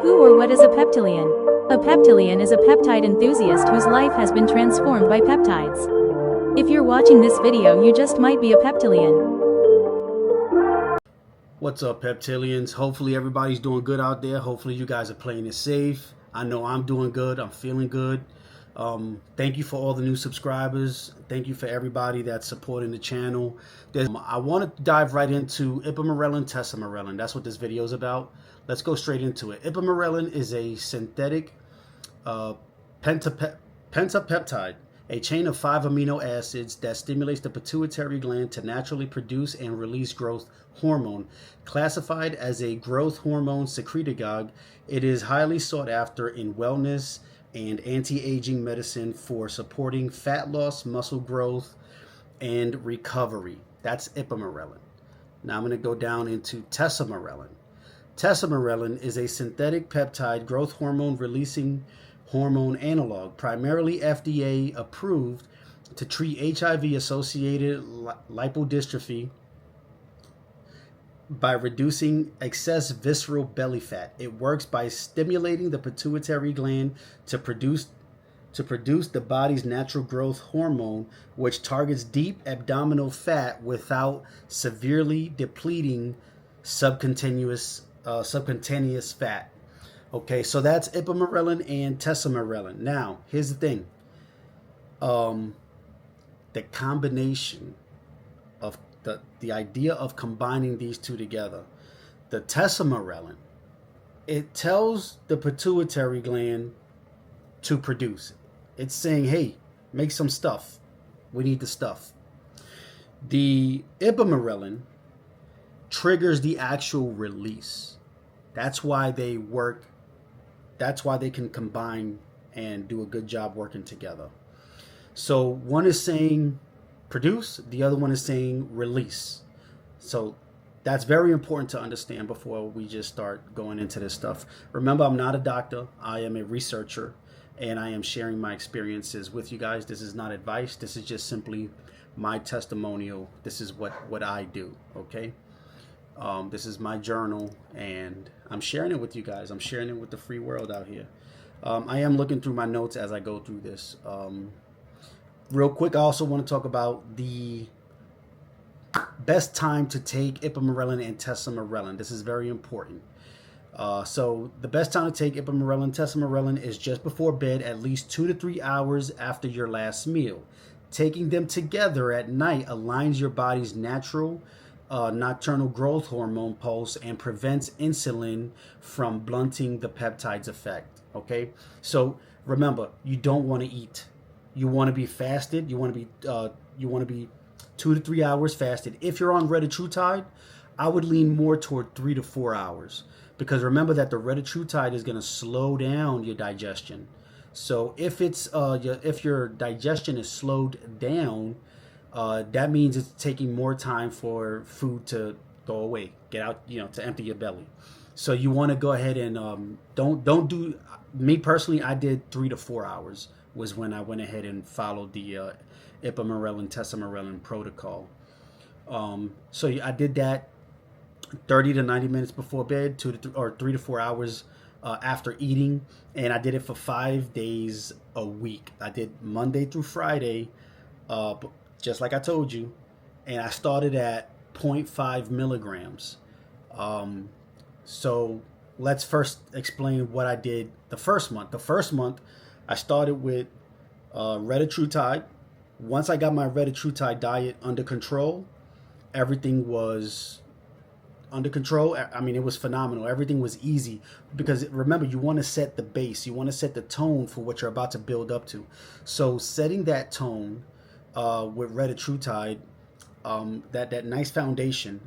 Who or what is a peptilian? A peptilian is a peptide enthusiast whose life has been transformed by peptides. If you're watching this video, you just might be a peptilian. What's up, Peptilians? Hopefully everybody's doing good out there. Hopefully you guys are playing it safe. I know I'm doing good. I'm feeling good. Thank you for all the new subscribers. Thank you for everybody that's supporting the channel. I want to dive right into Ipamorelin, Tesamorelin. That's what this video is about. Let's go straight into it. Ipamorelin is a synthetic pentapeptide, a chain of 5 amino acids that stimulates the pituitary gland to naturally produce and release growth hormone. Classified as a growth hormone secretagogue, it is highly sought after in wellness and anti-aging medicine for supporting fat loss, muscle growth, and recovery. That's Ipamorelin. Now I'm going to go down into Tesamorelin. Tesamorelin is a synthetic peptide growth hormone releasing hormone analog, primarily FDA approved to treat HIV-associated lipodystrophy by reducing excess visceral belly fat. It works by stimulating the pituitary gland to produce the body's natural growth hormone, which targets deep abdominal fat without severely depleting subcutaneous fat. Okay, so that's Ipamorelin and Tesamorelin. Now, here's the thing. The combination of the idea of combining these two together. The Tesamorelin, it tells the pituitary gland to produce. It's saying, hey, make some stuff. We need the stuff. The Ipamorelin triggers the actual release. That's why they work. That's why they can combine and do a good job working together. So one is saying produce, the other one is saying release. So that's very important to understand before we just start going into this stuff. Remember, I'm not a doctor. I am a researcher, and I am sharing my experiences with you guys. This is not advice. This is just simply my testimonial. This is what I do, okay? This is my journal, and I'm sharing it with you guys. I'm sharing it with the free world out here. I am looking through my notes as I go through this. Real quick, I also want to talk about the best time to take Ipamorelin and Tesamorelin. This is very important. So the best time to take Ipamorelin and Tesamorelin is just before bed, at least 2 to 3 hours after your last meal. Taking them together at night aligns your body's natural nocturnal growth hormone pulse and prevents insulin from blunting the peptide's effect. Okay, so remember, you don't want to eat. You want to be fasted. You want to be 2 to 3 hours fasted. If you're on Retatrutide, I would lean more toward 3 to 4 hours, because remember that the Retatrutide is going to slow down your digestion. So if your digestion is slowed down, that means it's taking more time for food to go away, get out, to empty your belly. So you want to go ahead and don't do. Me personally, I did 3 to 4 hours was when I went ahead and followed the Ipamorelin Tesamorelin protocol. So I did that 30 to 90 minutes before bed, 3 to 4 hours after eating, and I did it for 5 days a week. I did Monday through Friday, just like I told you, and I started at 0.5 milligrams. So let's first explain what I did the first month. The first month, I started with Retatrutide. Once I got my Retatrutide diet under control, everything was under control. I mean, it was phenomenal. Everything was easy, because remember, you want to set the base. You want to set the tone for what you're about to build up to. So setting that tone with Retatrutide, that nice foundation,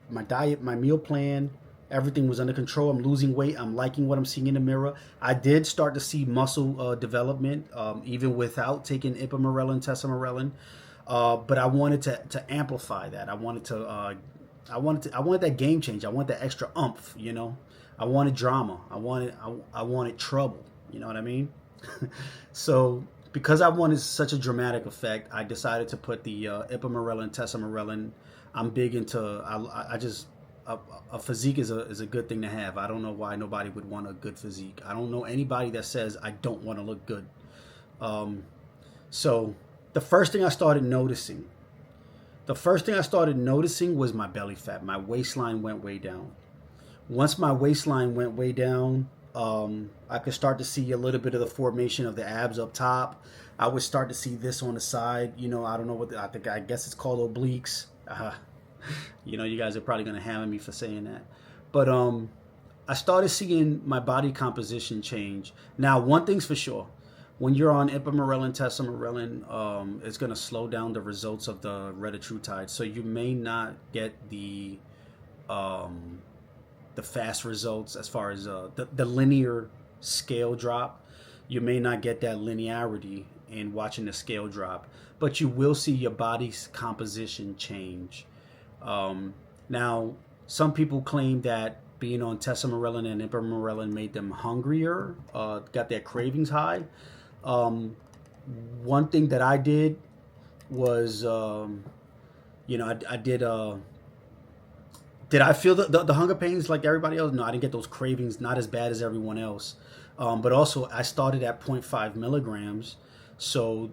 my diet, my meal plan, everything was under control. I'm losing weight. I'm liking what I'm seeing in the mirror. I did start to see muscle development, even without taking Ipamorelin, Tesamorelin. But I wanted to amplify that. I wanted that game change. I wanted that extra oomph. I wanted drama. I wanted trouble. You know what I mean? So because I wanted such a dramatic effect, I decided to put the Ipamorelin, Tesamorelin. I'm big into. a physique is a good thing to have. I don't know why nobody would want a good physique. I don't know anybody that says I don't want to look good. So the first thing I started noticing was my belly fat. My waistline went way down. Once my waistline went way down, I could start to see a little bit of the formation of the abs up top. I would start to see this on the side. You know, I don't know what I guess it's called obliques. You know, you guys are probably gonna hammer me for saying that, but I started seeing my body composition change. Now, one thing's for sure: when you're on Ipamorelin, Tesamorelin, it's gonna slow down the results of the Retatrutide. So you may not get the fast results as far as the linear scale drop. You may not get that linearity in watching the scale drop, but you will see your body's composition change. Now, some people claim that being on Tesamorelin and Ipamorelin made them hungrier, got their cravings high. One thing that I did was, you know, I did I feel the hunger pains like everybody else? No, I didn't get those cravings, not as bad as everyone else. But also, I started at 0.5 milligrams, so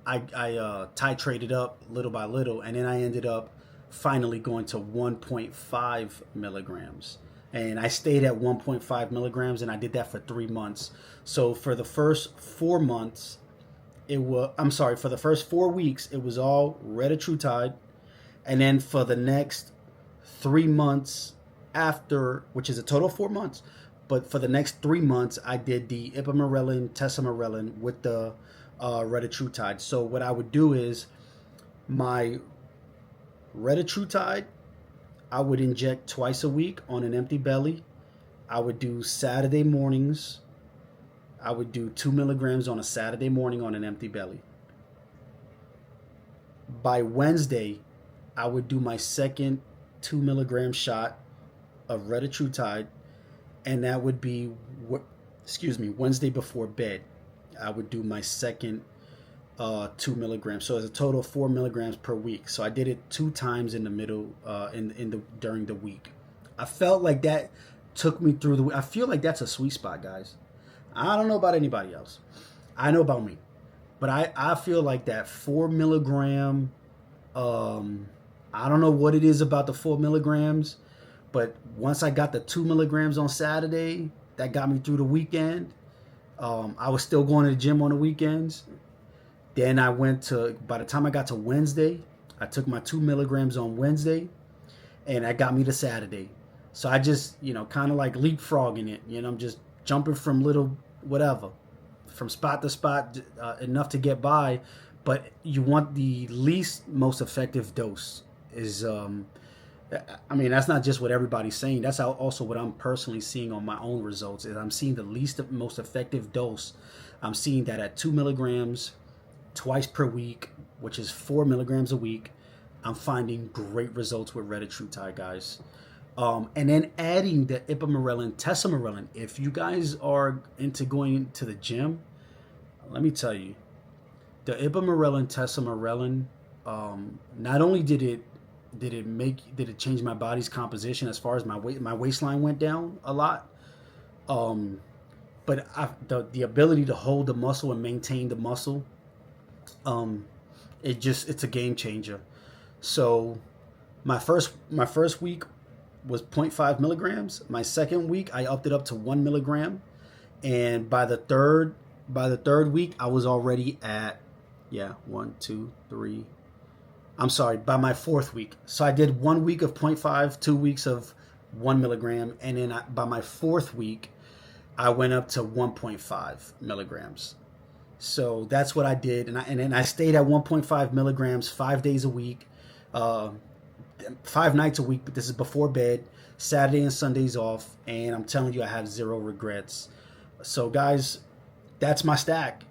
I titrated up little by little, and then I ended up finally going to 1.5 milligrams. And I stayed at 1.5 milligrams, and I did that for 3 months. So for the first 4 months, for the first 4 weeks, it was all Retatrutide. And then for the next 3 months after, which is a total of 4 months, but for the next 3 months, I did the Ipamorelin, Tesamorelin with the Retatrutide. So what I would do is my Retatrutide, I would inject twice a week on an empty belly. I would do Saturday mornings. I would do 2 milligrams on a Saturday morning on an empty belly. By Wednesday, I would do my second 2 milligram shot of Retatrutide, and that would be, Wednesday before bed. I would do my second 2 milligrams. So it's a total of 4 milligrams per week. So I did it 2 times in the middle, during the week. I felt like that took me through I feel like that's a sweet spot, guys. I don't know about anybody else. I know about me, but I feel like that 4 milligram. I don't know what it is about the 4 milligrams, but once I got the 2 milligrams on Saturday, that got me through the weekend. I was still going to the gym on the weekends. Then by the time I got to Wednesday, I took my 2 milligrams on Wednesday, and that got me to Saturday. So I just, kind of like leapfrogging it. I'm just jumping from from spot to spot, enough to get by. But you want the least most effective dose is, that's not just what everybody's saying. That's also what I'm personally seeing on my own results. Is I'm seeing the least most effective dose. I'm seeing that at 2 milligrams twice per week, which is 4 milligrams a week. I'm finding great results with Retatrutide, guys. And then adding the Ipamorelin, Tesamorelin. If you guys are into going to the gym, let me tell you, the Ipamorelin, Tesamorelin, not only did it change my body's composition as far as my waistline went down a lot, but the ability to hold the muscle and maintain the muscle, it's a game changer. So my first week was 0.5 milligrams. My second week, I upped it up to 1 milligram, and by the third week, I was already at by my fourth week. So I did 1 week of 0.5, 2 weeks of 1 milligram, and then by my fourth week, I went up to 1.5 milligrams. So that's what I did, and then I stayed at 1.5 milligrams 5 days a week, 5 nights a week. But this is before bed, Saturday and Sundays off, and I'm telling you, I have zero regrets. So guys, that's my stack.